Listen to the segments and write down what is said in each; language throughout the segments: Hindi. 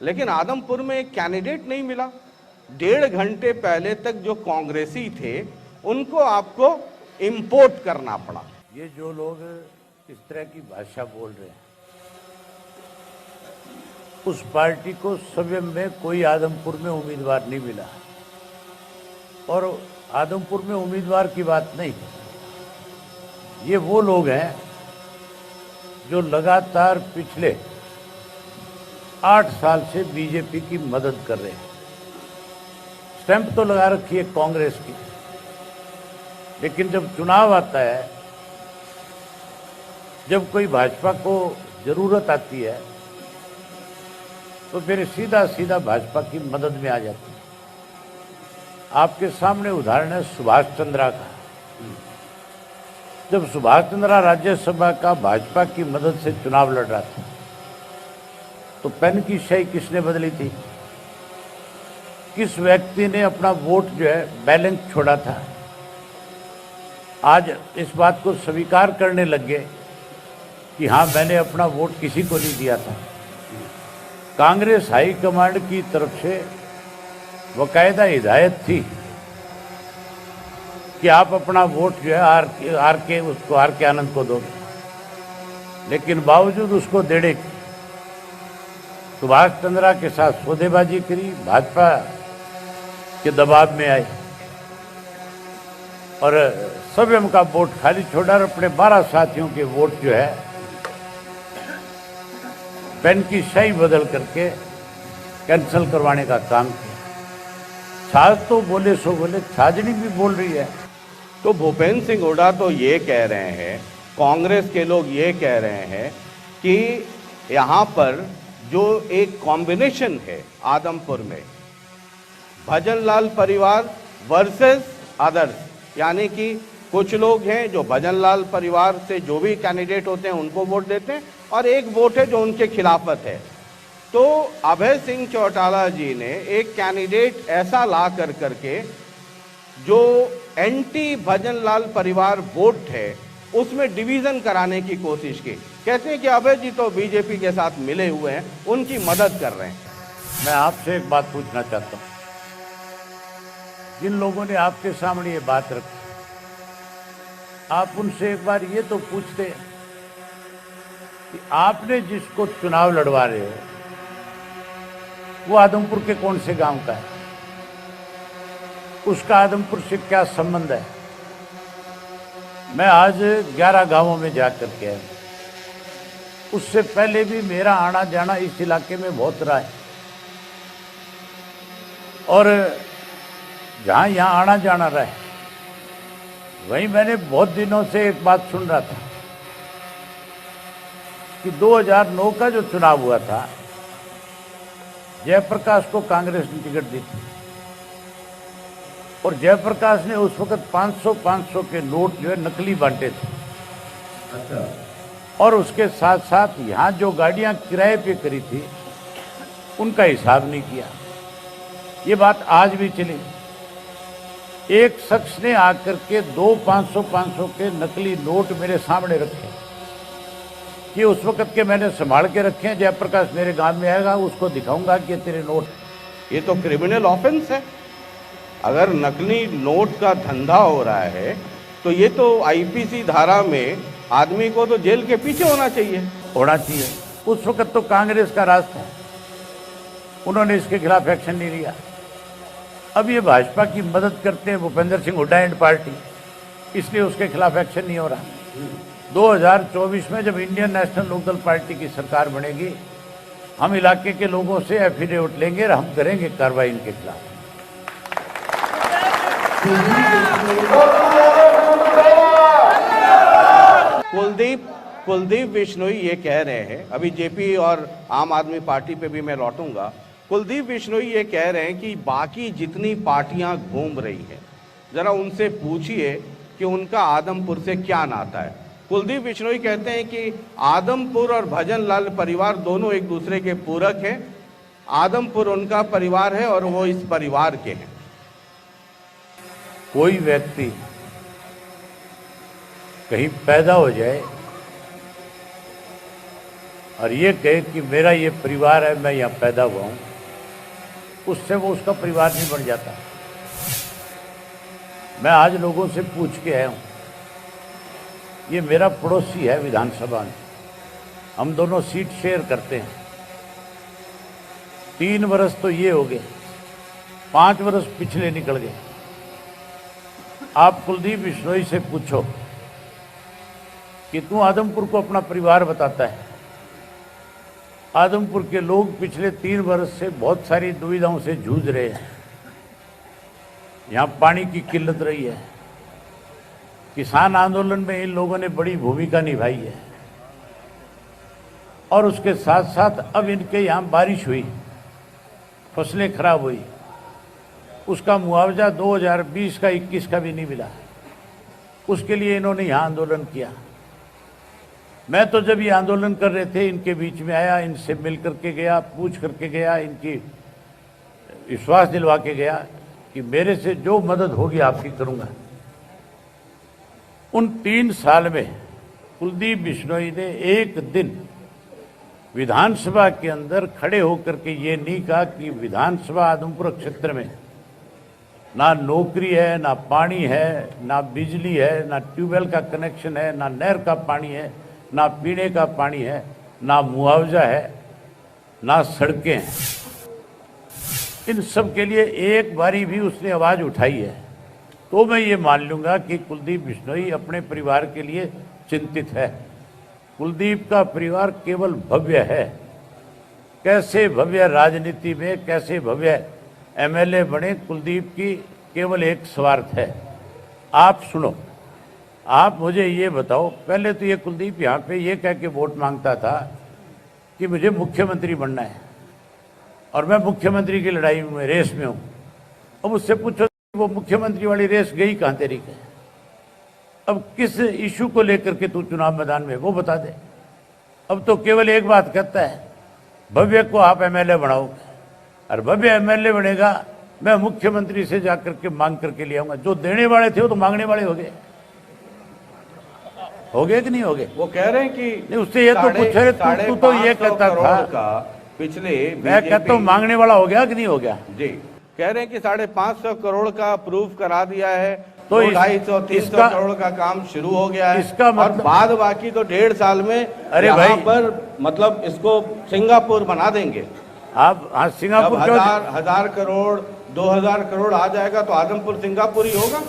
लेकिन आदमपुर में एक कैंडिडेट नहीं मिला। 1.5 घंटे पहले तक जो कांग्रेसी थे उनको आपको इंपोर्ट करना पड़ा। ये जो लोग इस तरह की भाषा बोल रहे हैं, उस पार्टी को स्वयं में कोई आदमपुर में उम्मीदवार नहीं मिला। और आदमपुर में उम्मीदवार की बात नहीं, ये वो लोग हैं जो लगातार पिछले 8 साल से बीजेपी की मदद कर रहे हैं। स्टैंप तो लगा रखी है कांग्रेस की, लेकिन जब चुनाव आता है, जब कोई भाजपा को जरूरत आती है, तो फिर सीधा सीधा भाजपा की मदद में आ जाती है। आपके सामने उदाहरण है सुभाष चंद्रा का। जब सुभाष चंद्रा राज्यसभा का भाजपा की मदद से चुनाव लड़ रहा था, तो पेन की स्याही किसने बदली थी? किस व्यक्ति ने अपना वोट जो है बैलेंस छोड़ा था? आज इस बात को स्वीकार करने लग गए कि हाँ, मैंने अपना वोट किसी को नहीं दिया था। कांग्रेस हाईकमांड की तरफ से बाकायदा हिदायत थी कि आप अपना वोट जो है आर के आनंद को दो, लेकिन बावजूद उसको देने के सुभाष चंद्रा के साथ सौदेबाजी करी, भाजपा के दबाव में आए और स्वयं का वोट खाली छोड़ा और अपने 12 साथियों के वोट जो है पेन की स्याही बदल करके कैंसिल करवाने का काम किया। छाज तो बोले सो बोले, छाजनी भी बोल रही है। तो भूपेंद्र सिंह हुड्डा तो ये कह रहे हैं, कांग्रेस के लोग ये कह रहे हैं कि यहाँ पर जो एक कॉम्बिनेशन है आदमपुर में, भजनलाल परिवार वर्सेस अदर्स, यानी कि कुछ लोग हैं जो भजनलाल परिवार से जो भी कैंडिडेट होते हैं उनको वोट देते हैं, और एक वोट है जो उनके खिलाफत है। तो अभय सिंह चौटाला जी ने एक कैंडिडेट ऐसा ला कर करके जो एंटी भजनलाल परिवार वोट है उसमें डिवीजन कराने की कोशिश की। कहते हैं कि अभय जी तो बीजेपी के साथ मिले हुए हैं, उनकी मदद कर रहे हैं। मैं आपसे एक बात पूछना चाहता हूं, जिन लोगों ने आपके सामने ये बात रखी, आप उनसे एक बार ये तो पूछते कि आपने जिसको चुनाव लड़वा रहे हो वो आदमपुर के कौन से गांव का है, उसका आदमपुर से क्या संबंध है? मैं आज 11 गांवों में जाकर के आया। उससे पहले भी मेरा आना जाना इस इलाके में बहुत रहा है, और जहां यहां आना जाना रहा है, वहीं मैंने बहुत दिनों से एक बात सुन रहा था कि 2009 का जो चुनाव हुआ था, जयप्रकाश को कांग्रेस ने टिकट दी थी, और जयप्रकाश ने उस वक्त 500 के नोट जो है नकली बांटे थे। अच्छा। और उसके साथ साथ यहाँ जो गाड़ियाँ किराए पे करी थी उनका हिसाब नहीं किया। ये बात आज भी चली। एक शख्स ने आकर के 2 500 के नकली नोट मेरे सामने रखे कि उस वक्त के मैंने संभाल के रखे हैं, जयप्रकाश मेरे गांव में आएगा, उसको दिखाऊंगा कि तेरे नोट। ये तो क्रिमिनल ऑफेंस है। अगर नकली नोट का धंधा हो रहा है तो ये तो आईपीसी धारा में आदमी को तो जेल के पीछे होना चाहिए। उस वक्त तो कांग्रेस का राज था, उन्होंने इसके खिलाफ एक्शन नहीं लिया। अब ये भाजपा की मदद करते हैं भूपेंद्र सिंह हुड्डा एंड पार्टी, इसलिए उसके खिलाफ एक्शन नहीं हो रहा। 2024 में जब इंडियन नेशनल लोकदल पार्टी की सरकार बनेगी, हम इलाके के लोगों से एफिडेविट लेंगे और हम करेंगे कार्रवाई इनके खिलाफ। कुलदीप बिश्नोई ये कह रहे हैं, अभी जेपी और आम आदमी पार्टी पे भी मैं लौटूंगा। कुलदीप बिश्नोई ये कह रहे हैं कि बाकी जितनी पार्टियां घूम रही हैं, जरा उनसे पूछिए कि उनका आदमपुर से क्या नाता है। कुलदीप बिश्नोई कहते हैं कि आदमपुर और भजनलाल परिवार दोनों एक दूसरे के पूरक हैं। आदमपुर उनका परिवार है और वो इस परिवार के हैं। कोई व्यक्ति कहीं पैदा हो जाए, और ये कहे कि मेरा ये परिवार है, मैं यहाँ पैदा हुआ हूँ, उससे वो उसका परिवार नहीं बन जाता। मैं आज लोगों से पूछ के आया हूँ, ये मेरा पड़ोसी है विधानसभा में, हम दोनों सीट शेयर करते हैं, 3 वर्ष तो ये हो गए, 5 वर्ष पिछले निकल गए। आप कुलदीप बिश्नोई से पूछो कि तू आदमपुर को अपना परिवार बताता है। आदमपुर के लोग पिछले 3 वर्ष से बहुत सारी दुविधाओं से जूझ रहे हैं। यहाँ पानी की किल्लत रही है, किसान आंदोलन में इन लोगों ने बड़ी भूमिका निभाई है, और उसके साथ साथ अब इनके यहाँ बारिश हुई, फसलें खराब हुई, उसका मुआवजा 2020 का 21 का भी नहीं मिला, उसके लिए इन्होंने यहाँ आंदोलन किया। मैं तो जब ये आंदोलन कर रहे थे इनके बीच में आया, इनसे मिल करके गया, पूछ करके गया, इनकी विश्वास दिलवा के गया कि मेरे से जो मदद होगी आपकी करूंगा। उन 3 साल में कुलदीप बिश्नोई ने एक दिन विधानसभा के अंदर खड़े होकर के ये नहीं कहा कि विधानसभा आदमपुर क्षेत्र में ना नौकरी है, ना पानी है, ना बिजली है, ना ट्यूबवेल का कनेक्शन है, ना नहर का पानी है, ना पीने का पानी है, ना मुआवजा है, ना सड़कें हैं। इन सब के लिए एक बारी भी उसने आवाज़ उठाई है तो मैं ये मान लूँगा कि कुलदीप बिश्नोई अपने परिवार के लिए चिंतित है। कुलदीप का परिवार केवल भव्य है। कैसे भव्य राजनीति में, कैसे भव्य एमएलए बने, कुलदीप की केवल एक स्वार्थ है। आप सुनो, आप मुझे ये बताओ, पहले तो ये कुलदीप यहाँ पे ये कह के वोट मांगता था कि मुझे मुख्यमंत्री बनना है और मैं मुख्यमंत्री की लड़ाई में, रेस में हूँ। अब उससे पूछो वो मुख्यमंत्री वाली रेस गई कहाँ तेरी के? अब किस इशू को लेकर के तू चुनाव मैदान में, वो बता दे। अब तो केवल एक बात कहता है, भव्य को आप एमएलए बनाओगे, और भव्य एमएलए बनेगा मैं मुख्यमंत्री से जाकर के मांग करके ले आऊंगा। जो देने वाले थे वो तो मांगने वाले हो गए कि नहीं हो गए? वो कह रहे हैं कि नहीं, उससे ये तो पूछ रहे तू तो ये कहता था पिछले, मैं कहता हूँ मांगने वाला हो गया कि नहीं हो गया? जी, कह रहे हैं कि 550 करोड़ का अप्रूव करा दिया है, तो 250-300 करोड़ का काम शुरू हो गया है, इसका मतलब, और बाद बाकी तो 1.5 साल में अरे भाई पर मतलब इसको सिंगापुर बना देंगे आप। हाँ, सिंगापुर 1000 करोड़ 2000 करोड़ आ जाएगा तो आदमपुर सिंगापुर ही होगा।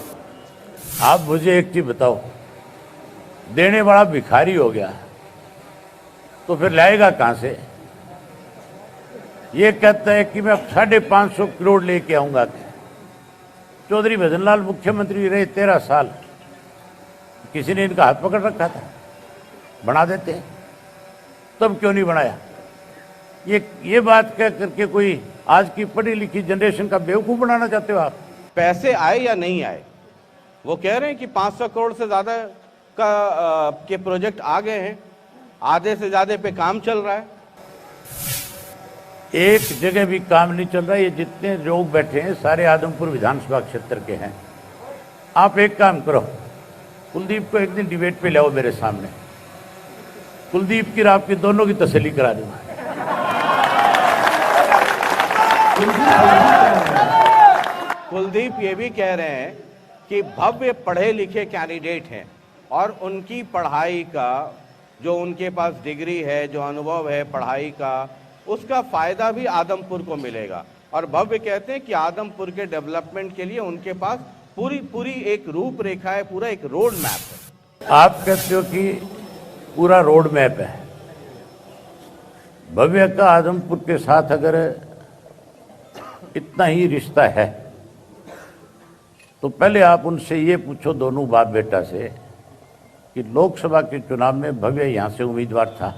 आप मुझे एक चीज बताओ, देने वाला भिखारी हो गया तो फिर लाएगा कहां से? ये कहता है कि मैं 550 करोड़ लेके आऊंगा। चौधरी भजनलाल मुख्यमंत्री रहे 13 साल, किसी ने इनका हाथ पकड़ रखा था? बना देते हैं, तब क्यों नहीं बनाया? ये बात कह करके कोई आज की पढ़ी लिखी जनरेशन का बेवकूफ बनाना चाहते हो आप? पैसे आए या नहीं आए, वो कह रहे हैं कि 500 करोड़ से ज्यादा के प्रोजेक्ट आ गए हैं, आधे से ज्यादा पे काम चल रहा है। एक जगह भी काम नहीं चल रहा। ये जितने लोग बैठे हैं सारे आदमपुर विधानसभा क्षेत्र के हैं। आप एक काम करो, कुलदीप को एक दिन डिबेट पे लाओ मेरे सामने, कुलदीप की आपकी दोनों की तसल्ली करा दूंगा। कुलदीप ये भी कह रहे हैं कि भव्य पढ़े लिखे कैंडिडेट हैं और उनकी पढ़ाई का, जो उनके पास डिग्री है, जो अनुभव है पढ़ाई का, उसका फायदा भी आदमपुर को मिलेगा। और भव्य कहते हैं कि आदमपुर के डेवलपमेंट के लिए उनके पास पूरी एक रूपरेखा है, पूरा एक रोड मैप है। आप कहते हो कि पूरा रोड मैप है। भव्य का आदमपुर के साथ अगर इतना ही रिश्ता है तो पहले आप उनसे ये पूछो, दोनों बाप बेटा से, कि लोकसभा के चुनाव में भव्य यहाँ से उम्मीदवार था,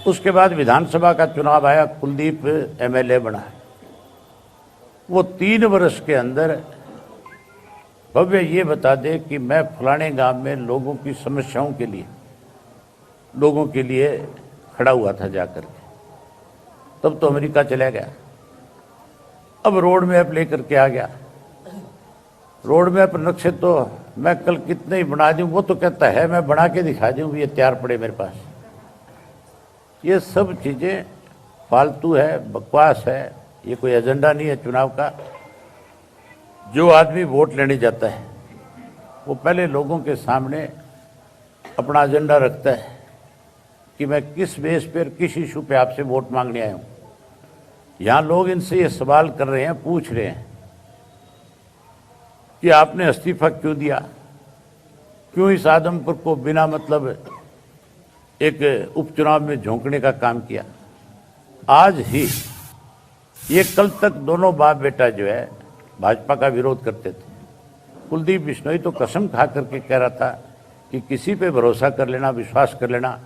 उसके बाद विधानसभा का चुनाव आया, कुलदीप एमएलए बना। वो 3 वर्ष के अंदर भव्य ये बता दे कि मैं फलाने गांव में लोगों की समस्याओं के लिए, लोगों के लिए खड़ा हुआ था जाकर के, तब तो अमेरिका चला गया। अब रोड मैप लेकर के आ गया। रोड मैप नक्शे तो मैं कल कितने ही बना दूं, वो तो कहता है मैं बना के दिखा दूं, ये तैयार पड़े मेरे पास ये सब चीज़ें फालतू है, बकवास है, ये कोई एजेंडा नहीं है चुनाव का। जो आदमी वोट लेने जाता है वो पहले लोगों के सामने अपना एजेंडा रखता है कि मैं किस बेस पर, किस इशू पे आपसे वोट मांगने आया हूँ। यहाँ लोग इनसे ये सवाल कर रहे हैं, पूछ रहे हैं कि आपने इस्तीफा क्यों दिया, क्यों इस आदमपुर को बिना मतलब एक उपचुनाव में झोंकने का काम किया। आज ही ये कल तक दोनों बाप बेटा जो है भाजपा का विरोध करते थे। कुलदीप बिश्नोई तो कसम खा करके कह रहा था कि किसी पे भरोसा कर लेना, विश्वास कर लेना,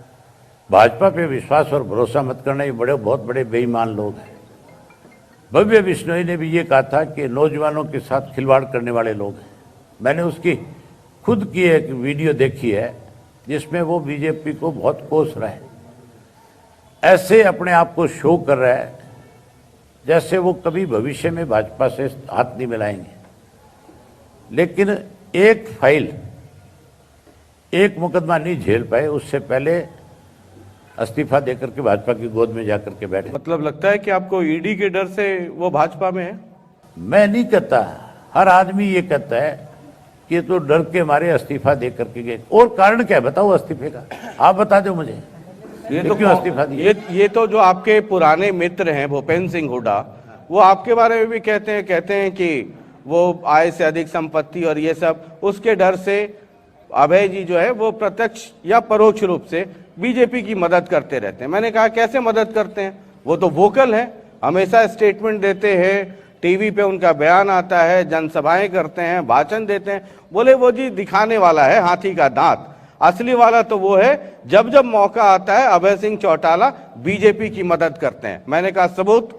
भाजपा पे विश्वास और भरोसा मत करना, ये बहुत बड़े बेईमान लोग हैं। भव्य बिश्नोई ने भी ये कहा था कि नौजवानों के साथ खिलवाड़ करने वाले लोग हैं। मैंने उसकी खुद की एक वीडियो देखी है जिसमें वो बीजेपी को बहुत कोस रहा है, ऐसे अपने आप को शो कर रहा है जैसे वो कभी भविष्य में भाजपा से हाथ नहीं मिलाएंगे। लेकिन एक फाइल, एक मुकदमा नहीं झेल पाए, उससे पहले इस्तीफा देकर के भाजपा की गोद में जाकर के बैठे। मतलब लगता है कि आपको ईडी के डर से वो भाजपा में है? मैं नहीं कहता, हर आदमी ये कहता है कि तो डर के मारे इस्तीफा दे करके गए। और कारण क्या है बताओ इस्तीफे का, आप बता दो मुझे। ये तो क्यों इस्तीफा दिया? ये तो जो आपके पुराने मित्र हैं भूपेंद्र सिंह हुड्डा, वो आपके बारे में भी कहते हैं कि वो आय से अधिक संपत्ति और ये सब, उसके डर से अभय जी जो है वो प्रत्यक्ष या परोक्ष रूप से बीजेपी की मदद करते रहते हैं। मैंने कहा कैसे मदद करते हैं? वो तो वोकल है, हमेशा स्टेटमेंट देते हैं, टीवी पे उनका बयान आता है, जनसभाएं करते हैं, भाषण देते हैं। बोले वो जी दिखाने वाला है हाथी का दांत, असली वाला तो वो है जब जब मौका आता है अभय सिंह चौटाला बीजेपी की मदद करते हैं। मैंने कहा सबूत?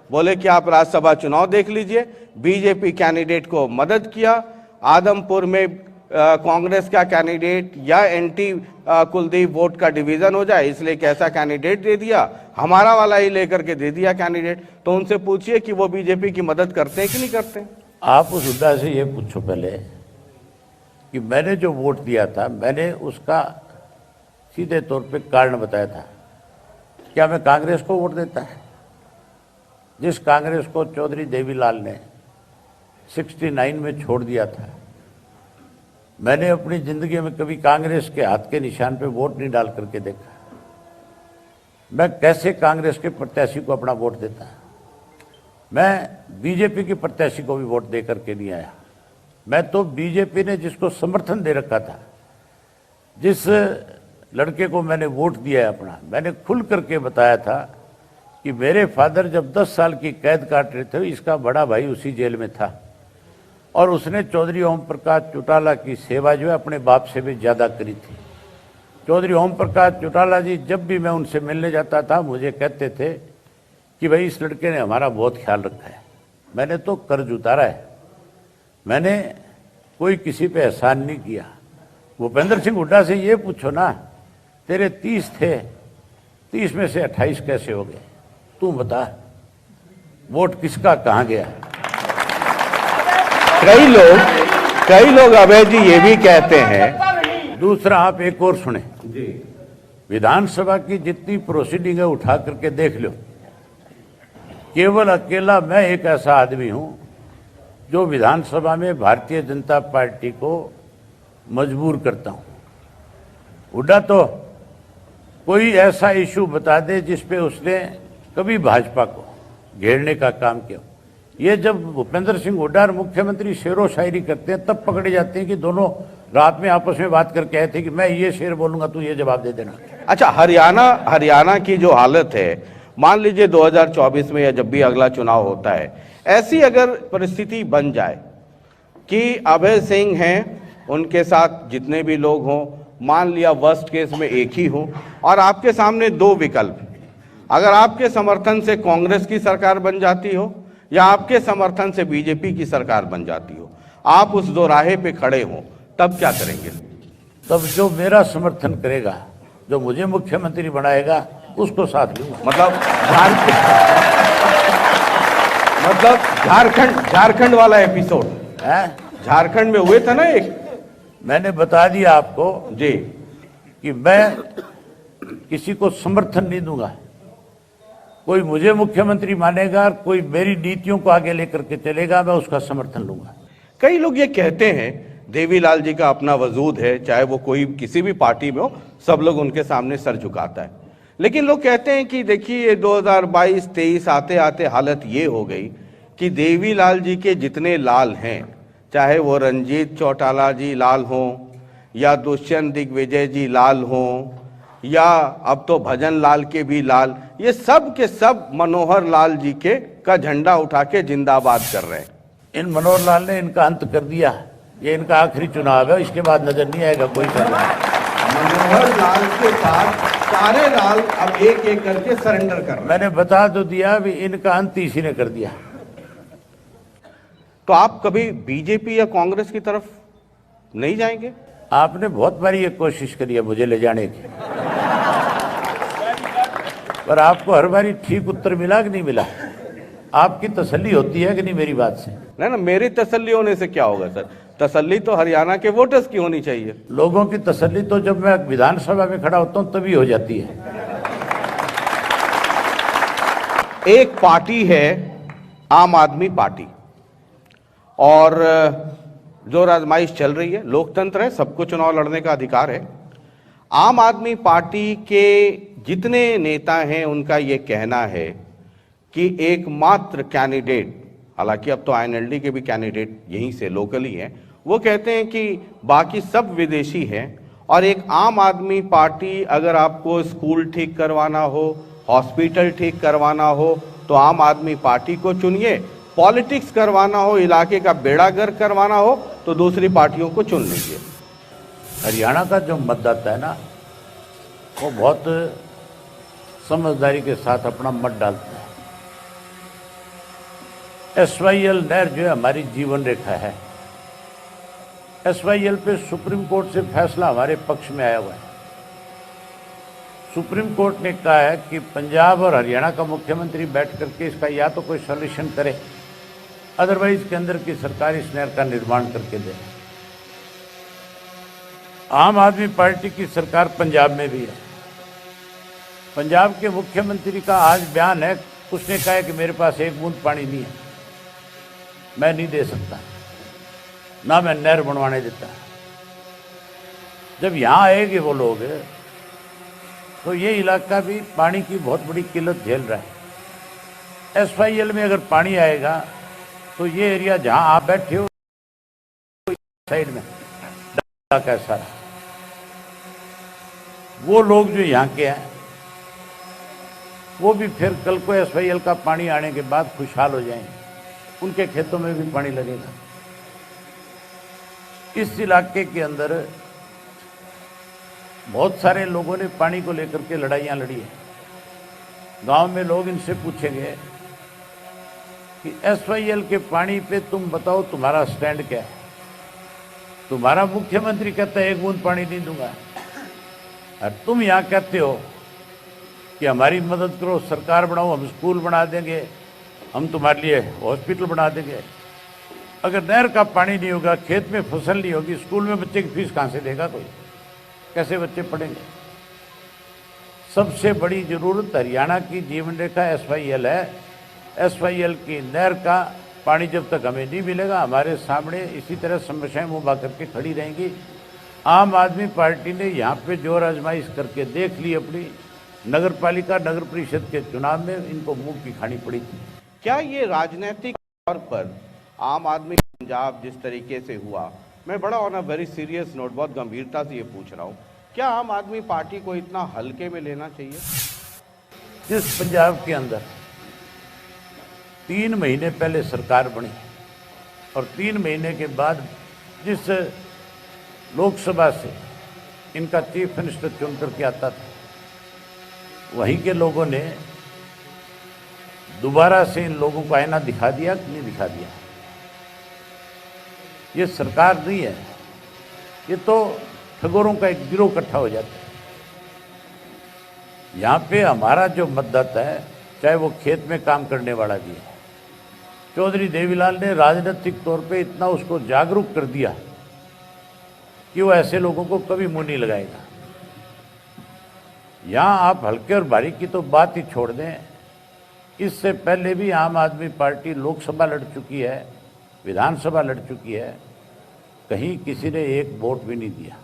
बोले कि आप राज्यसभा चुनाव देख लीजिए, बीजेपी कैंडिडेट को मदद किया, आदमपुर में कांग्रेस का कैंडिडेट या एंटी कुलदीप वोट का डिवीजन हो जाए इसलिए कैसा कैंडिडेट दे दिया, हमारा वाला ही लेकर के दे दिया कैंडिडेट। तो उनसे पूछिए कि वो बीजेपी की मदद करते हैं कि नहीं करते हैं। आप उस हुड्डा से ये पूछो पहले कि मैंने जो वोट दिया था, मैंने उसका सीधे तौर पे कारण बताया था। क्या मैं कांग्रेस को वोट देता है? जिस कांग्रेस को चौधरी देवीलाल ने 69 में छोड़ दिया था, मैंने अपनी जिंदगी में कभी कांग्रेस के हाथ के निशान पे वोट नहीं डाल करके देखा। मैं कैसे कांग्रेस के प्रत्याशी को अपना वोट देता? मैं बीजेपी के प्रत्याशी को भी वोट दे करके नहीं आया। मैं तो बीजेपी ने जिसको समर्थन दे रखा था, जिस लड़के को मैंने वोट दिया है अपना, मैंने खुल करके बताया था कि मेरे फादर जब 10 साल की कैद काट रहे थे, इसका बड़ा भाई उसी जेल में था और उसने चौधरी ओम प्रकाश चौटाला की सेवा जो है अपने बाप से भी ज़्यादा करी थी। चौधरी ओम प्रकाश चौटाला जी जब भी मैं उनसे मिलने जाता था मुझे कहते थे कि भाई इस लड़के ने हमारा बहुत ख्याल रखा है। मैंने तो कर्ज उतारा है, मैंने कोई किसी पे एहसान नहीं किया। भूपेंद्र सिंह हुड्डा से ये पूछो ना, तेरे 30 थे, 30 में से 28 कैसे हो गए? तू बता, वोट किसका कहाँ गया? कई लोग अभय जी ये भी कहते हैं। दूसरा, आप एक और सुने जी, विधानसभा की जितनी प्रोसीडिंग है उठा करके देख लो, केवल अकेला मैं एक ऐसा आदमी हूं जो विधानसभा में भारतीय जनता पार्टी को मजबूर करता हूं। हुड्डा तो कोई ऐसा इशू बता दे जिसपे उसने कभी भाजपा को घेरने का काम किया। ये जब भूपेंद्र सिंह हुड्डा और मुख्यमंत्री शेरो शायरी करते हैं तब पकड़े जाते हैं कि दोनों रात में आपस में बात करके आए थे कि मैं ये शेर बोलूंगा, तू ये जवाब दे देना। अच्छा, हरियाणा की जो हालत है, मान लीजिए 2024 में या जब भी अगला चुनाव होता है, ऐसी अगर परिस्थिति बन जाए कि अभय सिंह हैं, उनके साथ जितने भी लोग हों, मान लिया वर्स्ट केस में एक ही हो, और आपके सामने दो विकल्प, अगर आपके समर्थन से कांग्रेस की सरकार बन जाती हो या आपके समर्थन से बीजेपी की सरकार बन जाती हो, आप उस दोराहे पे खड़े हो, तब क्या करेंगे? तब जो मेरा समर्थन करेगा, जो मुझे मुख्यमंत्री बनाएगा, उसको साथ लूंगा। मतलब झारखंड वाला एपिसोड है, झारखंड में हुए थे ना एक, मैंने बता दिया आपको जी कि मैं किसी को समर्थन नहीं दूंगा। कोई मुझे मुख्यमंत्री मानेगा, कोई मेरी नीतियों को आगे लेकर के चलेगा, मैं उसका समर्थन लूंगा। कई लोग ये कहते हैं देवीलाल जी का अपना वजूद है, चाहे वो कोई किसी भी पार्टी में हो, सब लोग उनके सामने सर झुकाता है। लेकिन लोग कहते हैं कि देखिए 2022-23 आते आते हालत ये हो गई कि देवीलाल जी के जितने लाल हैं, चाहे वो रंजीत चौटाला जी लाल हों या दुष्यंत दिग्विजय जी लाल हों या अब तो भजन लाल के भी लाल, ये सब के सब मनोहर लाल जी के का झंडा उठा के जिंदाबाद कर रहे हैं। इन मनोहर लाल ने इनका अंत कर दिया, ये इनका आखिरी चुनाव है, इसके बाद नजर नहीं आएगा कोई मनोहर लाल के साथ सारे लाल अब एक एक करके सरेंडर कर रहे हैं। मैंने बता तो दिया भी इनका अंत इसी ने कर दिया। तो आप कभी बीजेपी या कांग्रेस की तरफ नहीं जाएंगे? आपने बहुत बारी ये कोशिश करी है मुझे ले जाने की, पर आपको हर बारी ठीक उत्तर मिला कि नहीं मिला? आपकी तसल्ली होती है कि नहीं मेरी बात से? नहीं ना, मेरी तसल्ली होने से क्या होगा सर? तसल्ली तो हरियाणा के वोटर्स की होनी चाहिए। लोगों की तसल्ली तो जब मैं विधानसभा में खड़ा होता हूं तभी हो जाती है। एक पार्टी है आम आदमी पार्टी, और जो आजमाइश चल रही है, लोकतंत्र है, सबको चुनाव लड़ने का अधिकार है। आम आदमी पार्टी के जितने नेता हैं उनका ये कहना है कि एकमात्र कैंडिडेट, हालांकि अब तो आईएनएलडी के भी कैंडिडेट यहीं से लोकली हैं, वो कहते हैं कि बाकी सब विदेशी हैं, और एक आम आदमी पार्टी अगर आपको स्कूल ठीक करवाना हो, हॉस्पिटल ठीक करवाना हो तो आम आदमी पार्टी को चुनिए, पॉलिटिक्स करवाना हो, इलाके का बेड़ागर्क करवाना हो तो दूसरी पार्टियों को चुन लीजिए। हरियाणा का जो मतदाता है ना, वो बहुत समझदारी के साथ अपना मत डालता है। SYL नहर जो है हमारी जीवन रेखा है। SYL पे सुप्रीम कोर्ट से फैसला हमारे पक्ष में आया हुआ है। सुप्रीम कोर्ट ने कहा है कि पंजाब और हरियाणा का मुख्यमंत्री बैठ करके इसका या तो कोई सॉल्यूशन करे, अदरवाइज केंद्र की सरकार इस नहर का निर्माण करके दे। आम आदमी पार्टी की सरकार पंजाब में भी है। पंजाब के मुख्यमंत्री का आज बयान है, उसने कहा है कि मेरे पास एक बूंद पानी नहीं है, मैं नहीं दे सकता, ना मैं नहर बनवाने देता। जब यहाँ आएंगे वो लोग तो ये इलाका भी पानी की बहुत बड़ी किल्लत झेल रहा है। SYL में अगर पानी आएगा तो ये एरिया जहाँ आप बैठे हो साइड में कैसा, वो लोग जो यहाँ के हैं वो भी फिर कल को SYL का पानी आने के बाद खुशहाल हो जाएंगे, उनके खेतों में भी पानी लगेगा। इस इलाके के अंदर बहुत सारे लोगों ने पानी को लेकर के लड़ाइयाँ लड़ी है। गांव में लोग इनसे पूछेंगे कि SYL के पानी पे तुम बताओ तुम्हारा स्टैंड क्या है? तुम्हारा मुख्यमंत्री कहता है एक बूंद पानी नहीं दूंगा, और तुम यहाँ कहते हो कि हमारी मदद करो, सरकार बनाओ, हम स्कूल बना देंगे, हम तुम्हारे लिए हॉस्पिटल बना देंगे। अगर नहर का पानी नहीं होगा, खेत में फसल नहीं होगी, स्कूल में बच्चे की फीस कहाँ से देगा कोई? कैसे बच्चे पढ़ेंगे? सबसे बड़ी जरूरत हरियाणा की जीवन रेखा SYL है। SYL की नहर का पानी जब तक हमें नहीं मिलेगा, हमारे सामने इसी तरह समस्याएं मुँह करके खड़ी रहेंगी। आम आदमी पार्टी ने यहाँ पे जोर आजमाइश करके देख ली अपनी, नगर पालिका नगर परिषद के चुनाव में इनको मुंह की खानी पड़ी थी। क्या ये राजनीतिक तौर पर आम आदमी पंजाब जिस तरीके से हुआ, मैं बड़ा on a very serious note, बहुत गंभीरता से ये पूछ रहा हूँ, क्या आम आदमी पार्टी को इतना हल्के में लेना चाहिए? जिस पंजाब के अंदर 3 महीने पहले सरकार बनी और 3 महीने के बाद जिस लोकसभा से इनका चीफ मिनिस्टर चुन करके आता था, वहीं के लोगों ने दोबारा से इन लोगों को आईना दिखा दिया कि नहीं दिखा दिया? ये सरकार नहीं है, ये तो ठगोरों का एक गिरोह इकट्ठा हो जाता है। यहाँ पे हमारा जो मतदाता है, चाहे वो खेत में काम करने वाला भी है, चौधरी देवीलाल ने राजनीतिक तौर पे इतना उसको जागरूक कर दिया कि वो ऐसे लोगों को कभी मुंह नहीं लगाएगा। यहाँ आप हल्के और भारी की तो बात ही छोड़ दें, इससे पहले भी आम आदमी पार्टी लोकसभा लड़ चुकी है, विधानसभा लड़ चुकी है, कहीं किसी ने एक वोट भी नहीं दिया।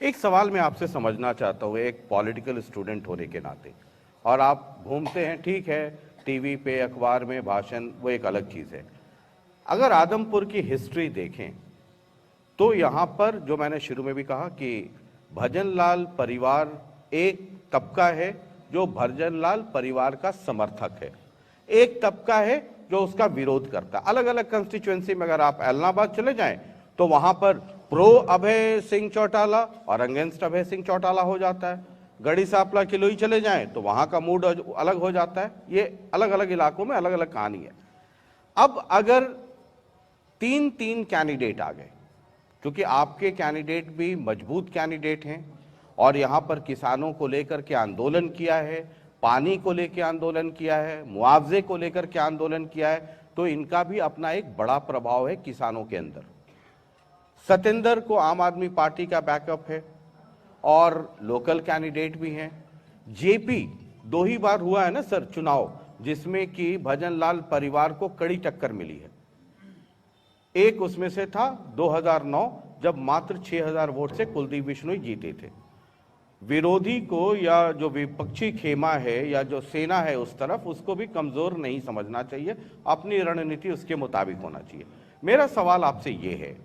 एक सवाल मैं आपसे समझना चाहता हूँ, एक पॉलिटिकल स्टूडेंट होने के नाते, और आप घूमते हैं, ठीक है, टीवी पे, अखबार में भाषण, वो एक अलग चीज़ है। अगर आदमपुर की हिस्ट्री देखें तो यहाँ पर, जो मैंने शुरू में भी कहा कि भजनलाल परिवार एक तबका है जो भजनलाल परिवार का समर्थक है, एक तबका है जो उसका विरोध करता है। अलग अलग कंस्टिट्यूएंसी में अगर आप एलनाबाद चले जाएं तो वहां पर प्रो अभय सिंह चौटाला और अगेंस्ट अभय सिंह चौटाला हो जाता है। गढ़ी सांपला किलोई चले जाएं तो वहां का मूड अलग हो जाता है। ये अलग अलग इलाकों में अलग अलग कहानी है। अब अगर तीन कैंडिडेट आ गए, क्योंकि आपके कैंडिडेट भी मजबूत कैंडिडेट हैं और यहाँ पर किसानों को लेकर के आंदोलन किया है, पानी को लेकर आंदोलन किया है, मुआवजे को लेकर के आंदोलन किया है, तो इनका भी अपना एक बड़ा प्रभाव है किसानों के अंदर। सतेंद्र को आम आदमी पार्टी का बैकअप है और लोकल कैंडिडेट भी हैं। जेपी 2 ही बार हुआ है ना सर चुनाव, जिसमें कि भजनलाल परिवार को कड़ी टक्कर मिली है। एक उसमें से था 2009, जब मात्र 6000 वोट से कुलदीप बिश्नोई जीते थे। विरोधी को या जो विपक्षी खेमा है या जो सेना है उस तरफ, उसको भी कमजोर नहीं समझना चाहिए, अपनी रणनीति उसके मुताबिक होना चाहिए। मेरा सवाल आपसे ये है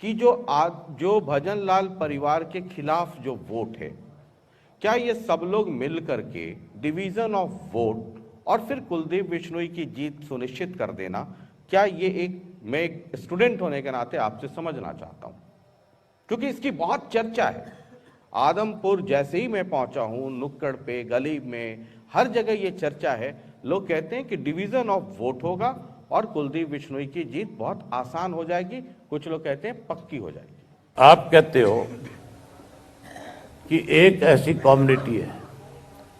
कि जो भजनलाल परिवार के खिलाफ जो वोट है, क्या ये सब लोग मिल करके डिवीजन ऑफ वोट और फिर कुलदीप बिश्नोई की जीत सुनिश्चित कर देना, क्या ये मैं एक स्टूडेंट होने के नाते आपसे समझना चाहता हूं, क्योंकि इसकी बहुत चर्चा है। आदमपुर जैसे ही मैं पहुंचा हूं, नुक्कड़ पे, गली में, हर जगह ये चर्चा है। लोग कहते हैं कि डिवीजन ऑफ वोट होगा और कुलदीप बिश्नोई की जीत बहुत आसान हो जाएगी, कुछ लोग कहते हैं पक्की हो जाएगी। आप कहते हो कि एक ऐसी कम्युनिटी है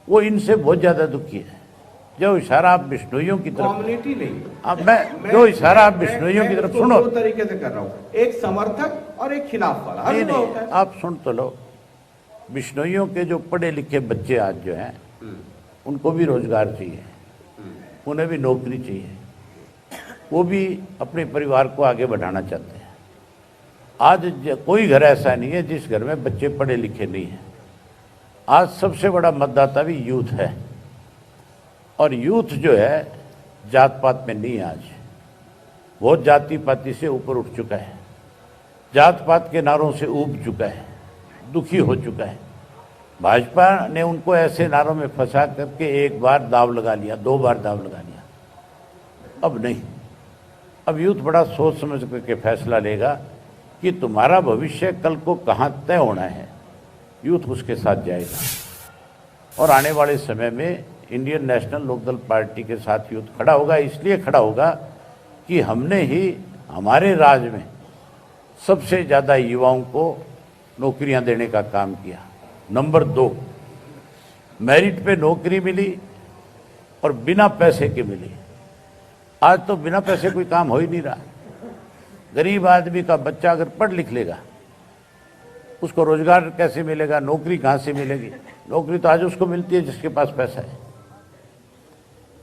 वो इनसे बहुत ज्यादा दुखी है। जो इशारा आप बिश्नोइयों की तरफ, कम्युनिटी नहीं, अब मैं जो इशारा आप बिश्नोइयों की तरफ, सुनो, दो तरीके से कर रहा हूं, एक समर्थक और एक खिलाफ वाला। नहीं नहीं, आप सुन तो लो। बिश्नोइयों के जो पढ़े लिखे बच्चे आज जो हैं, उनको भी रोजगार चाहिए, उन्हें भी नौकरी चाहिए, वो भी अपने परिवार को आगे बढ़ाना चाहते हैं। आज कोई घर ऐसा नहीं है जिस घर में बच्चे पढ़े लिखे नहीं हैं। आज सबसे बड़ा मतदाता भी यूथ है, और यूथ जो है जात पात में नहीं, आज बहुत जाति पाति से ऊपर उठ चुका है, जात पात के नारों से ऊब चुका है, दुखी हो चुका है। भाजपा ने उनको ऐसे नारों में फंसा करके एक बार दाव लगा लिया, 2 बार दाव लगा लिया, अब नहीं। अब यूथ बड़ा सोच समझ करके फैसला लेगा कि तुम्हारा भविष्य कल को कहाँ तय होना है, यूथ उसके साथ जाएगा। और आने वाले समय में इंडियन नेशनल लोकदल पार्टी के साथ यूथ खड़ा होगा। इसलिए खड़ा होगा कि हमने ही हमारे राज में सबसे ज़्यादा युवाओं को नौकरियां देने का काम किया। नंबर 2, मेरिट पे नौकरी मिली और बिना पैसे के मिली। आज तो बिना पैसे कोई काम हो ही नहीं रहा। गरीब आदमी का बच्चा अगर पढ़ लिख लेगा, उसको रोजगार कैसे मिलेगा, नौकरी कहाँ से मिलेगी? नौकरी तो आज उसको मिलती है जिसके पास पैसा है।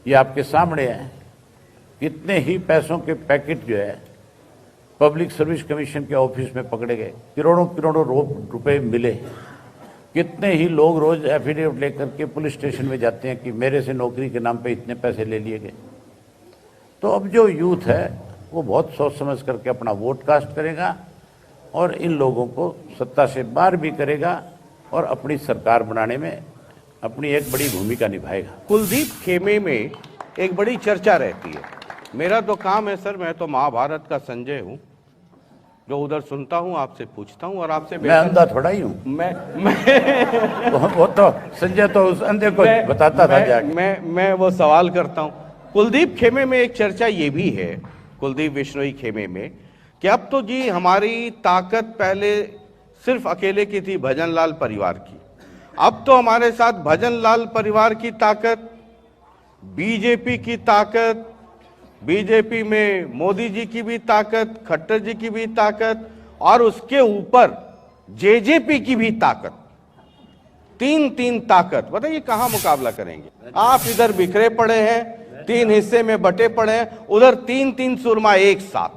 ये आपके सामने है, कितने ही पैसों के पैकेट जो है पब्लिक सर्विस कमीशन के ऑफिस में पकड़े गए, करोड़ों करोड़ों रुपए मिले। कितने ही लोग रोज एफिडेविट लेकर के पुलिस स्टेशन में जाते हैं कि मेरे से नौकरी के नाम पे इतने पैसे ले लिए गए। तो अब जो यूथ है वो बहुत सोच समझ करके अपना वोट कास्ट करेगा और इन लोगों को सत्ता से बाहर भी करेगा और अपनी सरकार बनाने में अपनी एक बड़ी भूमिका निभाएगा। कुलदीप खेमे में एक बड़ी चर्चा रहती है। मेरा तो काम है सर, मैं तो महाभारत का संजय हूँ, जो उधर सुनता हूँ, आपसे पूछता हूँ और आपसे। मैं अंधा थोड़ा ही हूँ। मैं वो तो संजय तो उस अंधे को बताता था जाके। मैं वो सवाल करता हूँ। कुलदीप खेमे में एक चर्चा ये भी है, कुलदीप बिश्नोई खेमे में, कि अब तो जी हमारी ताकत पहले सिर्फ अकेले की थी, भजनलाल परिवार की। अब तो हमारे साथ भजनलाल परिवार की ताकत, बीजेपी की ताकत, बीजेपी में मोदी जी की भी ताकत, खट्टर जी की भी ताकत और उसके ऊपर जेजेपी की भी ताकत। तीन तीन ताकत, बताइए कहां मुकाबला करेंगे। आप इधर बिखरे पड़े हैं, तीन हिस्से में बटे पड़े हैं, उधर तीन तीन सुरमा एक साथ।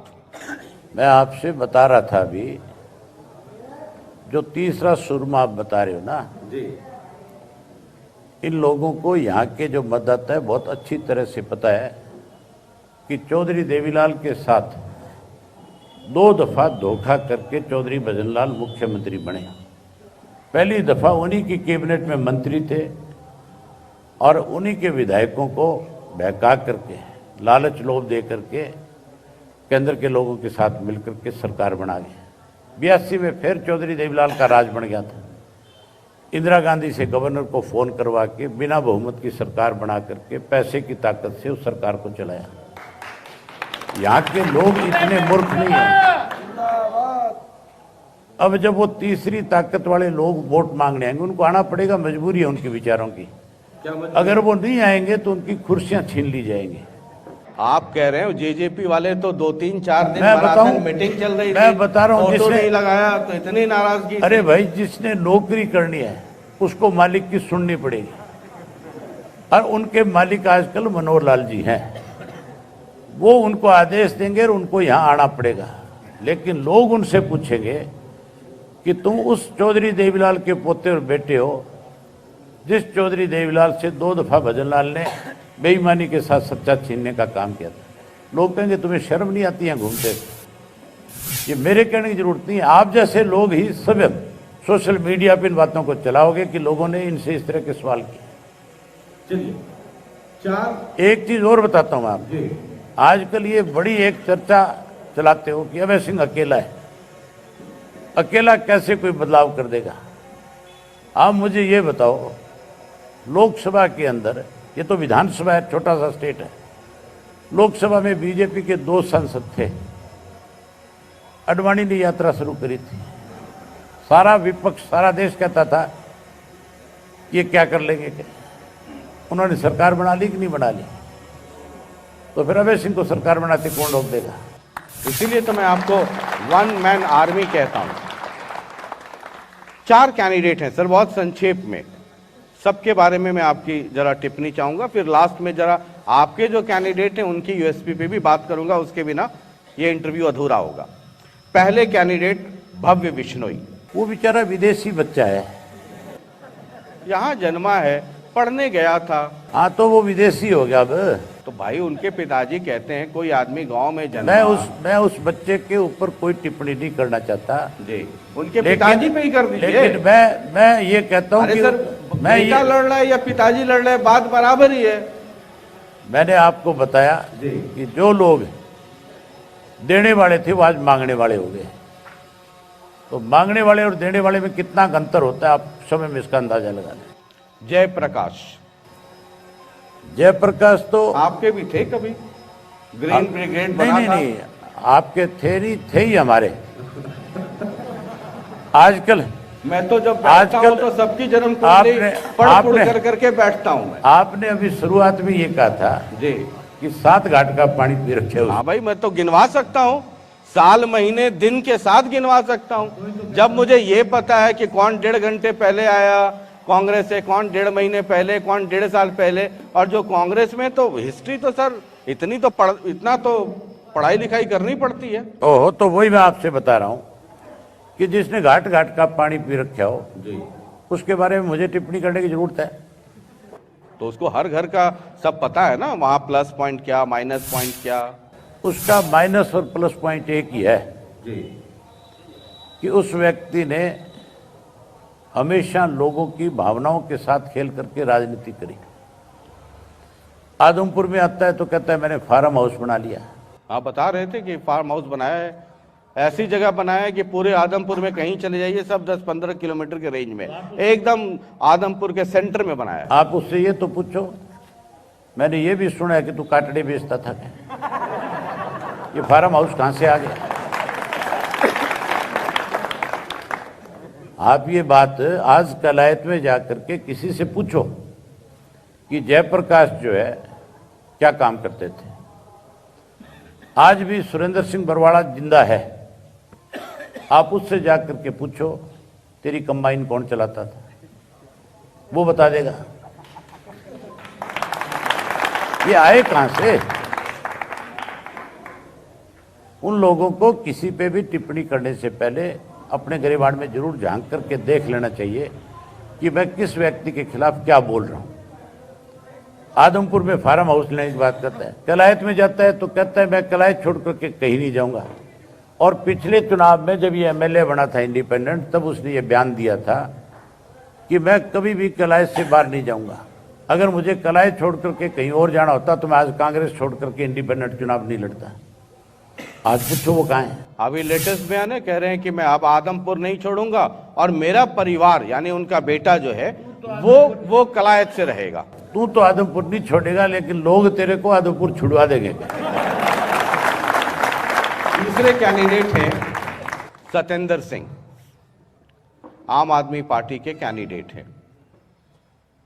मैं आपसे बता रहा था अभी, जो तीसरा सुरमा आप बता रहे हो ना जी, इन लोगों को यहाँ के जो मतदाता है बहुत अच्छी तरह से पता है कि चौधरी देवीलाल के साथ 2 दफा धोखा करके चौधरी भजनलाल मुख्यमंत्री बने। पहली दफा उन्हीं की कैबिनेट में मंत्री थे और उन्हीं के विधायकों को बहका करके, लालच लोभ दे करके केंद्र के लोगों के साथ मिलकर के सरकार बना गए। 82 में फिर चौधरी देवीलाल का राज बन गया था। इंदिरा गांधी से गवर्नर को फोन करवा के बिना बहुमत की सरकार बना करके पैसे की ताकत से उस सरकार को चलाया। यहाँ के लोग इतने मूर्ख नहीं हैं। अब जब वो तीसरी ताकत वाले लोग वोट मांगने आएंगे, उनको आना पड़ेगा, मजबूरी है उनके विचारों की। अगर वो नहीं आएंगे तो उनकी कुर्सियां छीन ली जाएंगी। आप कह रहे हो जेजेपी वाले तो 2-3-4 दिन मैं बताऊं, मीटिंग चल रही थी, मैं बता रहा हूं, जिसने नहीं लगाया तो इतनी नाराजगी। अरे भाई, जिसने नौकरी करनी है उसको मालिक की सुननी पड़ेगी, और उनके मालिक आजकल मनोहर लाल जी हैं। वो उनको आदेश देंगे और उनको यहाँ आना पड़ेगा। लेकिन लोग उनसे पूछेंगे कि तुम उस चौधरी देवीलाल के पोते और बेटे हो जिस चौधरी देवीलाल से 2 दफा भजनलाल ने बेईमानी के साथ सच्चा छीनने का काम किया था। लोग कहेंगे तुम्हें शर्म नहीं आती है घूमते। ये मेरे कहने की जरूरत नहीं है, आप जैसे लोग ही सब सोशल मीडिया पे इन बातों को चलाओगे कि लोगों ने इनसे इस तरह के सवाल किए। चलिए, 4 एक चीज और बताता हूं आप, आजकल ये बड़ी एक चर्चा चलाते हो कि अभय सिंह अकेला है, अकेला कैसे कोई बदलाव कर देगा। आप मुझे ये बताओ, लोकसभा के अंदर, ये तो विधानसभा है, छोटा सा स्टेट है, लोकसभा में बीजेपी के 2 सांसद थे। अडवाणी ने यात्रा शुरू करी थी, सारा विपक्ष, सारा देश कहता था ये क्या कर लेंगे, उन्होंने सरकार बना ली कि नहीं बना ली। तो फिर अभय सिंह को सरकार बनाते कौन रोक देगा। इसीलिए तो मैं आपको 1 मैन आर्मी कहता हूं। 4 कैंडिडेट हैं सर, बहुत संक्षेप में सबके बारे में मैं आपकी जरा टिप्पणी चाहूंगा, फिर लास्ट में जरा आपके जो कैंडिडेट हैं उनकी यूएसपी पे भी बात करूंगा, उसके बिना ये इंटरव्यू अधूरा होगा। पहले कैंडिडेट भव्य बिश्नोई, वो बेचारा विदेशी बच्चा है, यहां जन्मा है, पढ़ने गया था। हाँ तो वो विदेशी हो गया। अब तो भाई उनके पिताजी कहते हैं कोई आदमी गांव में जन्मा। मैं उस बच्चे के ऊपर कोई टिप्पणी नहीं करना चाहता जी, उनके पिताजी पे ही कर दीजिए। लेकिन मैं ये कहता हूँ कि सर, मैं बेटा लड़ रहा है या पिताजी लड़ रहे हैं, बात बराबर ही है। मैंने आपको बताया कि जो लोग देने वाले थे वो आज मांगने वाले हो गए। तो मांगने वाले और देने वाले में कितना अंतर होता है, आप समय में इसका अंदाजा लगा लें। जयप्रकाश तो आपके भी थे कभी, ग्रीन ब्रिगेड बना था। नहीं, आपके थे नहीं, थे ही हमारे। आजकल मैं तो जब बैठता हूं तो सबकी जन्म कुंडली पढ़ कर करके बैठता हूं मैं। आपने अभी शुरुआत में ये कहा था जी कि 7 घाट का पानी पी रखे हो। हाँ भाई, मैं तो गिनवा सकता हूँ, साल महीने दिन के साथ गिनवा सकता हूँ। जब मुझे ये पता है कि कौन 1.5 घंटे पहले आया कांग्रेस से, कौन 1.5 महीने पहले, कौन 1.5 साल पहले, और जो कांग्रेस में तो हिस्ट्री तो सर इतना तो पढ़ाई लिखाई करनी पड़ती है। ओहो, तो वही मैं आपसे बता रहा हूँ कि जिसने घाट घाट का पानी पी रखा हो जी, उसके बारे में मुझे टिप्पणी करने की जरूरत है। तो उसको हर घर का सब पता है ना, वहां प्लस पॉइंट क्या, माइनस पॉइंट क्या। उसका माइनस और प्लस पॉइंट एक ही है जी, कि उस व्यक्ति ने हमेशा लोगों की भावनाओं के साथ खेल करके राजनीति करी। आदमपुर में आता है तो कहता है मैंने फार्म हाउस बना लिया। आप बता रहे थे कि फार्म हाउस बनाया है, ऐसी जगह बनाया है कि पूरे आदमपुर में कहीं चले जाइए, सब 10-15 किलोमीटर के रेंज में, एकदम आदमपुर के सेंटर में बनाया है। आप उससे ये तो पूछो, मैंने ये भी सुना है कि तू काटड़े बेचता था, ये फार्म हाउस कहां से आ गया। आप ये बात आज कलायत में जाकर के किसी से पूछो कि जयप्रकाश जो है क्या काम करते थे। आज भी सुरेंद्र सिंह बरवाड़ा जिंदा है, आप उससे जाकर के पूछो तेरी कंबाइन कौन चलाता था। वो बता देगा। ये आए कहां से? उन लोगों को किसी पे भी टिप्पणी करने से पहले अपने गिरेबान में जरूर झांक करके देख लेना चाहिए कि मैं किस व्यक्ति के खिलाफ क्या बोल रहा हूं। आदमपुर में फार्म हाउस लेने की बात करता है, कलायत में जाता है तो कहता है मैं कलायत छोड़ करके कहीं नहीं जाऊंगा। और पिछले चुनाव में जब ये एमएलए बना था इंडिपेंडेंट, तब उसने ये बयान दिया था कि मैं कभी भी कलायत से बाहर नहीं जाऊंगा। अगर मुझे कलायत छोड़ करके कहीं और जाना होता तो मैं आज कांग्रेस छोड़ करके इंडिपेंडेंट चुनाव नहीं लड़ता। आज पूछो वो कहाँ है? अभी लेटेस्ट बयान है, कह रहे हैं कि मैं अब आदमपुर नहीं छोड़ूंगा और मेरा परिवार यानी उनका बेटा जो है वो कलायत से रहेगा। तू तो आदमपुर नहीं छोड़ेगा, लेकिन लोग तेरे को आदमपुर छुड़वा देंगे। तीसरे कैंडिडेट हैं सतेंद्र सिंह, आम आदमी पार्टी के कैंडिडेट हैं।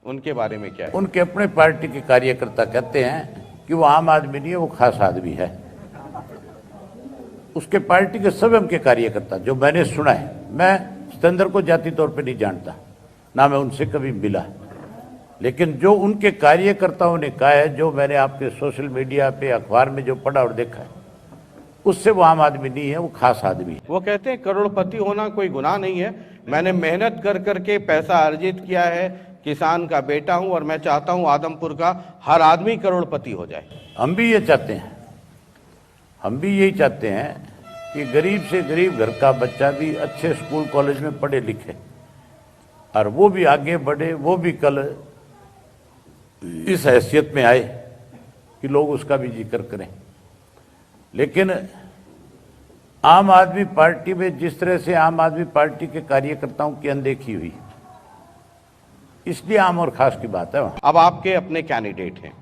उनके बारे में क्या है? उनके अपने पार्टी के कार्यकर्ता कहते हैं कि वो आम आदमी नहीं है, वो खास आदमी है। उसके पार्टी के स्वयं के कार्यकर्ता, जो मैंने सुना है, मैं सतेंद्र को जाति तौर पे नहीं जानता, ना मैं उनसे कभी मिला, लेकिन जो उनके कार्यकर्ताओं ने कहा है, जो मैंने आपके सोशल मीडिया पे अखबार में जो पढ़ा और देखा है, उससे वो आम आदमी नहीं है, वो खास आदमी है। वो कहते हैं करोड़पति होना कोई गुनाह नहीं है, मैंने मेहनत कर करके पैसा अर्जित किया है, किसान का बेटा हूं और मैं चाहता हूं आदमपुर का हर आदमी करोड़पति हो जाए। हम भी ये चाहते हैं, हम भी यही चाहते हैं कि गरीब से गरीब घर का बच्चा भी अच्छे स्कूल कॉलेज में पढ़े लिखे और वो भी आगे बढ़े, वो भी कल इस हैसियत में आए कि लोग उसका भी जिक्र करें। लेकिन आम आदमी पार्टी में जिस तरह से आम आदमी पार्टी के कार्यकर्ताओं की अनदेखी हुई, इसलिए आम और खास की बात है। अब आपके अपने कैंडिडेट हैं,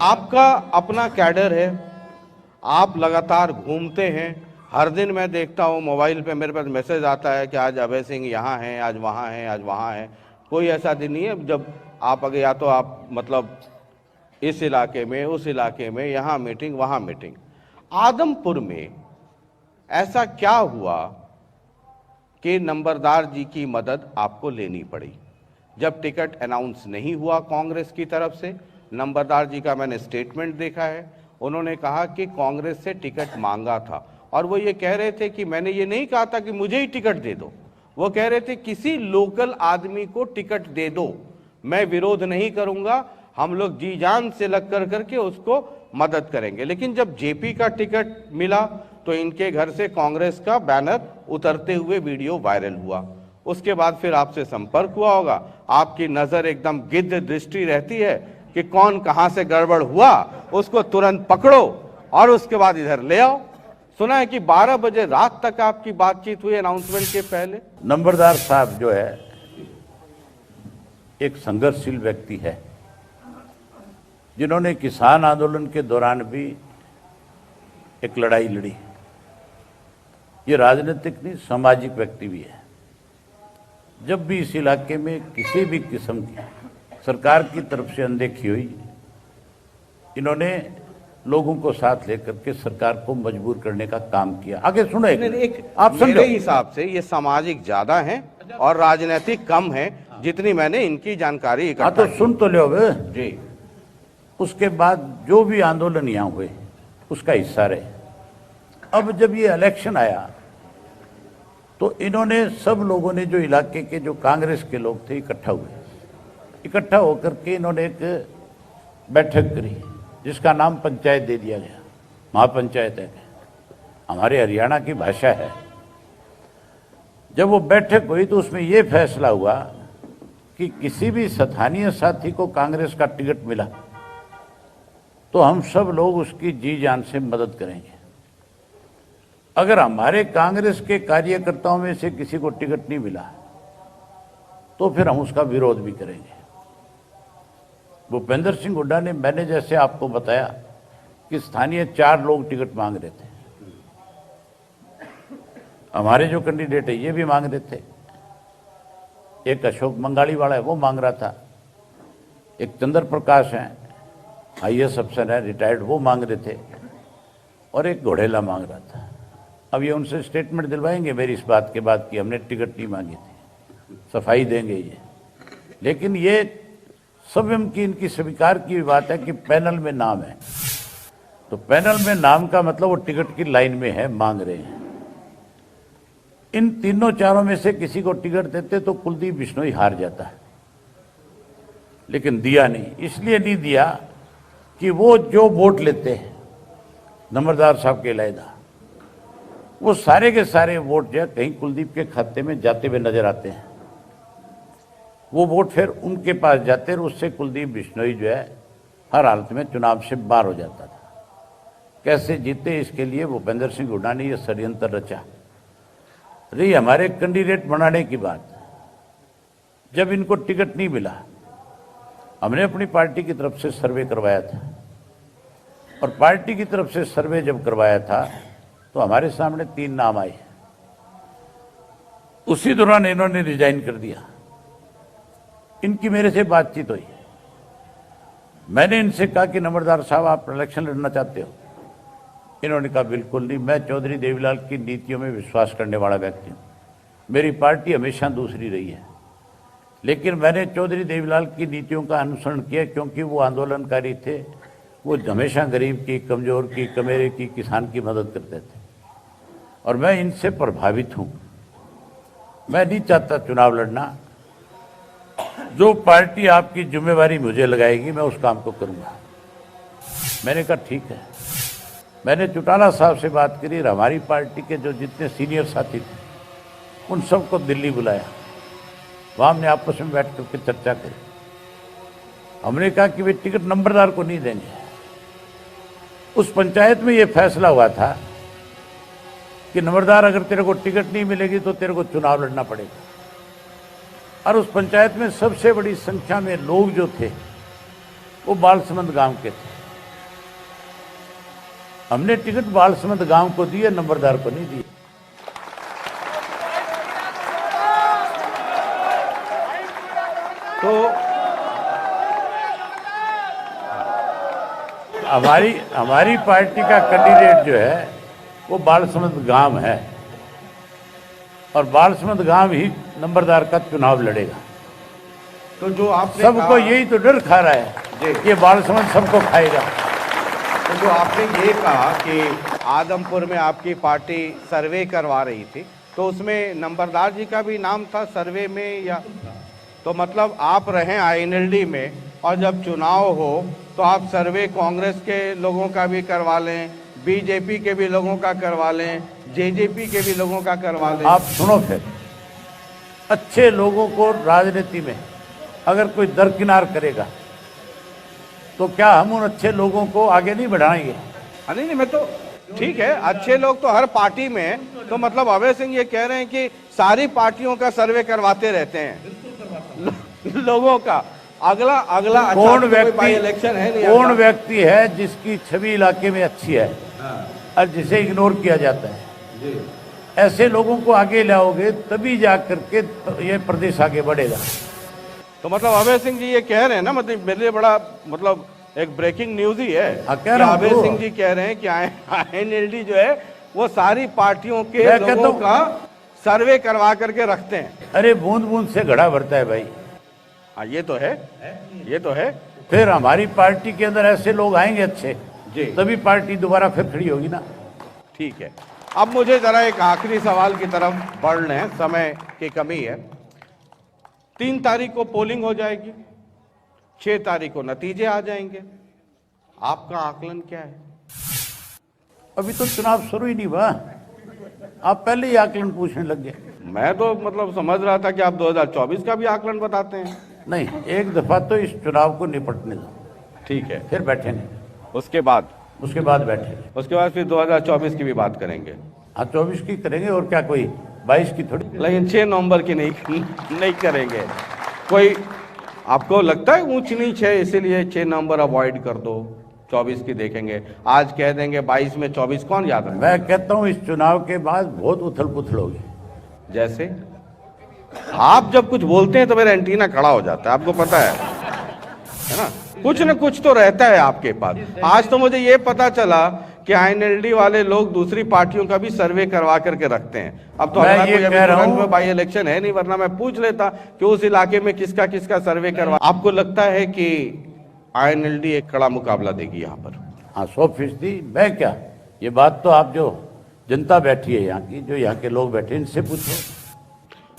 आपका अपना कैडर है, आप लगातार घूमते हैं। हर दिन मैं देखता हूं मोबाइल पे मेरे पास मैसेज आता है कि आज अभय सिंह यहाँ हैं, आज वहाँ हैं, आज वहाँ हैं। कोई ऐसा दिन नहीं है जब आप अगर या तो आप मतलब इस इलाके में, उस इलाके में, यहाँ मीटिंग, वहाँ मीटिंग। आदमपुर में ऐसा क्या हुआ कि नंबरदार जी की मदद आपको लेनी पड़ी? जब टिकट अनाउंस नहीं हुआ कांग्रेस की तरफ से, नंबरदार जी का मैंने स्टेटमेंट देखा है, उन्होंने कहा कि कांग्रेस से टिकट मांगा था और वो ये कह रहे थे कि मैंने ये नहीं कहा था कि मुझे ही टिकट दे दो, वो कह रहे थे किसी लोकल आदमी को टिकट दे दो, मैं विरोध नहीं करूंगा, हम लोग जी जान से लग कर करके उसको मदद करेंगे। लेकिन जब जेपी का टिकट मिला तो इनके घर से कांग्रेस का बैनर उतरते हुए वीडियो वायरल हुआ। उसके बाद फिर आपसे संपर्क हुआ होगा, आपकी नजर एकदम गिद्ध दृष्टि रहती है कि कौन कहां से गड़बड़ हुआ, उसको तुरंत पकड़ो और उसके बाद इधर ले आओ। सुना है कि 12 बजे रात तक आपकी बातचीत हुई अनाउंसमेंट के पहले। नंबरदार साहब जो है एक संघर्षशील व्यक्ति है, जिन्होंने किसान आंदोलन के दौरान भी एक लड़ाई लड़ी। ये राजनीतिक नहीं, सामाजिक व्यक्ति भी है। जब भी इस इलाके में किसी भी किस्म की सरकार की तरफ से अनदेखी हुई, इन्होंने लोगों को साथ लेकर के सरकार को मजबूर करने का काम किया। आगे सुनो, आप समझो। मेरे हिसाब से ये सामाजिक ज्यादा है और राजनीतिक कम है, जितनी मैंने इनकी जानकारी इकट्ठा तो सुन तो लो जी। उसके बाद जो भी आंदोलन यहाँ हुए उसका हिस्सा रहे। अब जब ये इलेक्शन आया तो इन्होंने, सब लोगों ने, जो इलाके के जो कांग्रेस के लोग थे, इकट्ठा हुए। इकट्ठा होकर के इन्होंने एक बैठक करी जिसका नाम पंचायत दे दिया गया, महापंचायत है, हमारे हरियाणा की भाषा है। जब वो बैठक हुई तो उसमें ये फैसला हुआ कि किसी भी स्थानीय साथी को कांग्रेस का टिकट मिला तो हम सब लोग उसकी जी जान से मदद करेंगे। अगर हमारे कांग्रेस के कार्यकर्ताओं में से किसी को टिकट नहीं मिला तो फिर हम उसका विरोध भी करेंगे। भूपेंद्र सिंह हुड्डा ने, मैंने जैसे आपको बताया कि स्थानीय 4 लोग टिकट मांग रहे थे, हमारे जो कैंडिडेट है ये भी मांग रहे थे। एक अशोक मंगाड़ी वाला है, वो मांग रहा था। एक चंद्र प्रकाश है, IAS अफसर है, रिटायर्ड, वो मांग रहे थे। और एक घोड़ेला मांग रहा था। अब ये उनसे स्टेटमेंट दिलवाएंगे मेरी इस बात के बाद कि हमने टिकट नहीं मांगी थी, सफाई देंगे ये। लेकिन ये स्वयं की इनकी स्वीकार की बात है कि पैनल में नाम है, तो पैनल में नाम का मतलब वो टिकट की लाइन में है, मांग रहे हैं। इन तीनों चारों में से किसी को टिकट देते तो कुलदीप बिश्नोई हार जाता है, लेकिन दिया नहीं। इसलिए नहीं दिया कि वो जो वोट लेते हैं नंबरदार साहब के अलहदा, वो सारे के सारे वोट जो है कहीं कुलदीप के खाते में जाते हुए नजर आते हैं। वो वोट फिर उनके पास जाते और उससे कुलदीप बिश्नोई जो है हर हालत में चुनाव से बाहर हो जाता था। कैसे जीते, इसके लिए भूपेंद्र सिंह हुड्डा ने यह षड्यंत्र रचा। रही हमारे कैंडिडेट बनाने की बात, जब इनको टिकट नहीं मिला, हमने अपनी पार्टी की तरफ से सर्वे करवाया था, और पार्टी की तरफ से सर्वे जब करवाया था तो हमारे सामने 3 नाम आए। उसी दौरान इन्होंने रिजाइन कर दिया। इनकी मेरे से बातचीत हुई, मैंने इनसे कहा कि नंबरदार साहब आप इलेक्शन लड़ना चाहते हो? इन्होंने कहा बिल्कुल नहीं, मैं चौधरी देवीलाल की नीतियों में विश्वास करने वाला व्यक्ति हूँ, मेरी पार्टी हमेशा दूसरी रही है, लेकिन मैंने चौधरी देवीलाल की नीतियों का अनुसरण किया क्योंकि वो आंदोलनकारी थे, वो हमेशा गरीब की, कमजोर की, कमेरे की, किसान की मदद करते थे, और मैं इनसे प्रभावित हूँ। मैं नहीं चाहता चुनाव लड़ना, जो पार्टी आपकी जिम्मेवारी मुझे लगाएगी मैं उस काम को करूँगा। मैंने कहा ठीक है। मैंने चौटाला साहब से बात करी और हमारी पार्टी के जो जितने सीनियर साथी थे उन सबको दिल्ली बुलाया, वहाँ हमने आपस में बैठ करके चर्चा करी। हमने कहा कि वे टिकट नंबरदार को नहीं देंगे। उस पंचायत में ये फैसला हुआ था कि नंबरदार अगर तेरे को टिकट नहीं मिलेगी तो तेरे को चुनाव लड़ना पड़ेगा, और उस पंचायत में सबसे बड़ी संख्या में लोग जो थे वो बालसमंद गांव के थे। हमने टिकट बालसमंद गांव को दिए, नंबरदार को नहीं दिए। तो हमारी पार्टी का कैंडिडेट जो है वो बालसमंद गांव है, और बालसमंद गांव ही नंबरदार का चुनाव लड़ेगा। तो जो आपने सबको यही तो डर खा रहा है कि बालसमंद सबको खाएगा। तो जो आपने ये कहा कि आदमपुर में आपकी पार्टी सर्वे करवा रही थी, तो उसमें नंबरदार जी का भी नाम था सर्वे में, या तो मतलब आप रहें आईएनएलडी में और जब चुनाव हो तो आप सर्वे कांग्रेस के लोगों का भी करवा लें, बीजेपी के भी लोगों का करवा लें, जेजेपी के भी लोगों का करवा लें। आप सुनो, फिर अच्छे लोगों को राजनीति में अगर कोई दरकिनार करेगा तो क्या हम उन अच्छे लोगों को आगे नहीं बढ़ाएंगे? नहीं, मैं तो ठीक है, अच्छे लोग तो हर पार्टी में, तो मतलब अभय सिंह ये कह रहे हैं कि सारी पार्टियों का सर्वे करवाते रहते हैं लोगों का। अगला कौन व्यक्ति इलेक्शन है नहीं, कौन व्यक्ति है जिसकी छवि इलाके में अच्छी है और जिसे इग्नोर किया जाता है? ऐसे लोगों को आगे लाओगे तभी जाकर के ये प्रदेश आगे बढ़ेगा। तो मतलब अभय सिंह जी ये कह रहे हैं ना, मतलब मेरे लिए बड़ा मतलब एक ब्रेकिंग न्यूज ही है। अभय सिंह जी कह रहे हैं कि आईएनएलडी जो है वो सारी पार्टियों के लोगों का सर्वे करवा करके रखते हैं। अरे बूंद बूंद से घड़ा भरता है भाई। हाँ, ये तो है, ये तो है। फिर हमारी पार्टी के अंदर ऐसे लोग आएंगे अच्छे जी, तभी पार्टी दोबारा फिर खड़ी होगी ना। ठीक है, अब मुझे जरा एक आखिरी सवाल की तरफ बढ़ रहे हैं, समय की कमी है। 3 तारीख को पोलिंग हो जाएगी, 6 तारीख को नतीजे आ जाएंगे, आपका आकलन क्या है? अभी तो चुनाव शुरू ही नहीं हुआ, आप पहले ही आकलन पूछने लग गए। मैं तो मतलब समझ रहा था कि आप 2024 का भी आकलन बताते हैं। नहीं, एक दफा तो इस चुनाव को निपटने दो। ठीक है, फिर बैठे नहीं, उसके बाद बैठे, उसके बाद फिर 2024 की भी बात करेंगे। हाँ, 24 की करेंगे, और क्या कोई 22 की थोड़ी। लेकिन 6 नवंबर की नहीं करेंगे। कोई आपको लगता है ऊंच नीच है इसीलिए 6 नवंबर अवॉइड कर दो, 24 की देखेंगे? आज कह देंगे 22 में 24 कौन याद रखेगा? मैं कहता हूँ इस चुनाव के बाद बहुत उथल पुथल होगी। जैसे आप जब कुछ बोलते हैं तो मेरा एंटीना खड़ा हो जाता है, आपको पता है ना? कुछ न कुछ तो रहता है आपके पास। आज तो मुझे ये पता चला कि आईएनएलडी वाले लोग दूसरी पार्टियों का भी सर्वे करवा करके रखते हैं। अब तो मैं हमारा ये कोई अभी कह रहा तुरंत हूं- में बाई इलेक्शन है नहीं, वरना मैं पूछ लेता कि उस इलाके में किसका किसका सर्वे करवा। आपको लगता है कि आईएनएलडी एक कड़ा मुकाबला देगी यहाँ पर? हाँ, 100%। मैं क्या, ये बात तो आप जो जनता बैठी है यहाँ की, जो यहाँ के लोग बैठे, इनसे पूछो।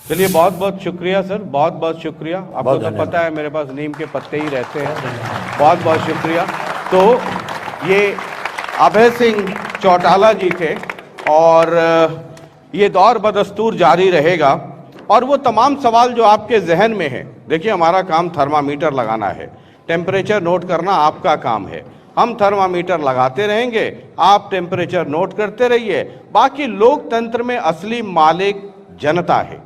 चलिए, बहुत बहुत शुक्रिया सर, बहुत बहुत शुक्रिया। आपको बहुत तो धन्यवाद। पता है मेरे पास नीम के पत्ते ही रहते हैं। बहुत बहुत शुक्रिया। तो ये अभय सिंह चौटाला जी थे और ये दौर बदस्तूर जारी रहेगा। और वो तमाम सवाल जो आपके जहन में है, देखिए हमारा काम थर्मामीटर लगाना है, टेम्परेचर नोट करना आपका काम है। हम थर्मामीटर लगाते रहेंगे, आप टेम्परेचर नोट करते रहिए। बाकी लोकतंत्र में असली मालिक जनता है।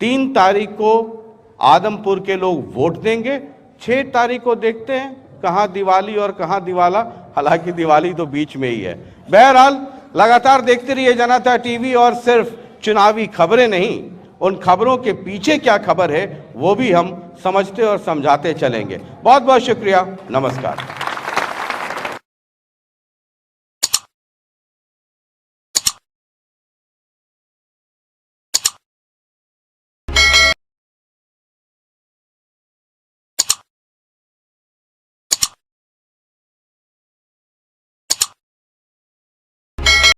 3 तारीख को आदमपुर के लोग वोट देंगे। 6 तारीख को देखते हैं कहाँ दिवाली और कहाँ दिवाला, हालांकि दिवाली तो बीच में ही है। बहरहाल लगातार देखते रहिए जनता टीवी, और सिर्फ चुनावी खबरें नहीं, उन खबरों के पीछे क्या खबर है वो भी हम समझते और समझाते चलेंगे। बहुत बहुत शुक्रिया, नमस्कार।